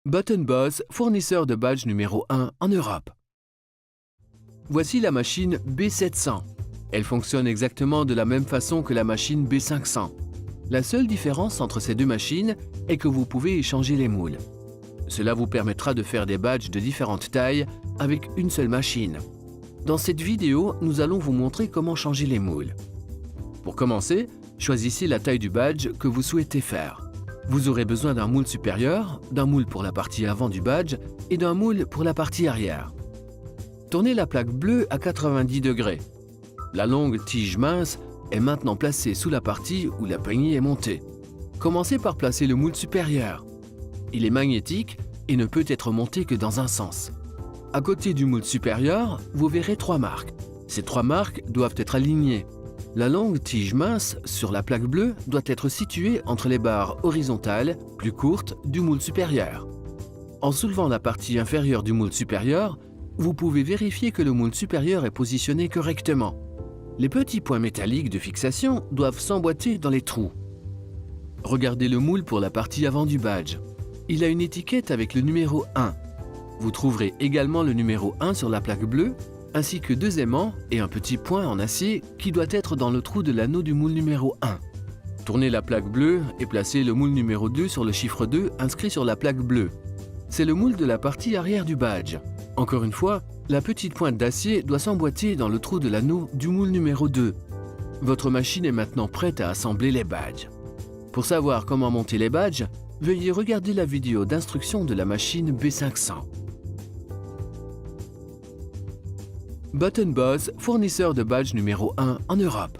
Button Boss, fournisseur de badge numéro 1 en Europe. Voici la machine B700. Elle fonctionne exactement de la même façon que la machine B500. La seule différence entre ces deux machines est que vous pouvez échanger les moules. Cela vous permettra de faire des badges de différentes tailles avec une seule machine. Dans cette vidéo, nous allons vous montrer comment changer les moules. Pour commencer, choisissez la taille du badge que vous souhaitez faire. Vous aurez besoin d'un moule supérieur, d'un moule pour la partie avant du badge et d'un moule pour la partie arrière. Tournez la plaque bleue à 90 degrés. La longue tige mince est maintenant placée sous la partie où la poignée est montée. Commencez par placer le moule supérieur. Il est magnétique et ne peut être monté que dans un sens. À côté du moule supérieur, vous verrez 3 marques. Ces 3 marques doivent être alignées. La longue tige mince sur la plaque bleue doit être située entre les barres horizontales, plus courtes, du moule supérieur. En soulevant la partie inférieure du moule supérieur, vous pouvez vérifier que le moule supérieur est positionné correctement. Les petits points métalliques de fixation doivent s'emboîter dans les trous. Regardez le moule pour la partie avant du badge. Il a une étiquette avec le numéro 1. Vous trouverez également le numéro 1 sur la plaque bleue, ainsi que 2 aimants et un petit point en acier qui doit être dans le trou de l'anneau du moule numéro 1. Tournez la plaque bleue et placez le moule numéro 2 sur le chiffre 2 inscrit sur la plaque bleue. C'est le moule de la partie arrière du badge. Encore une fois, la petite pointe d'acier doit s'emboîter dans le trou de l'anneau du moule numéro 2. Votre machine est maintenant prête à assembler les badges. Pour savoir comment monter les badges, veuillez regarder la vidéo d'instruction de la machine B500. Button Boss, fournisseur de badge numéro 1 en Europe.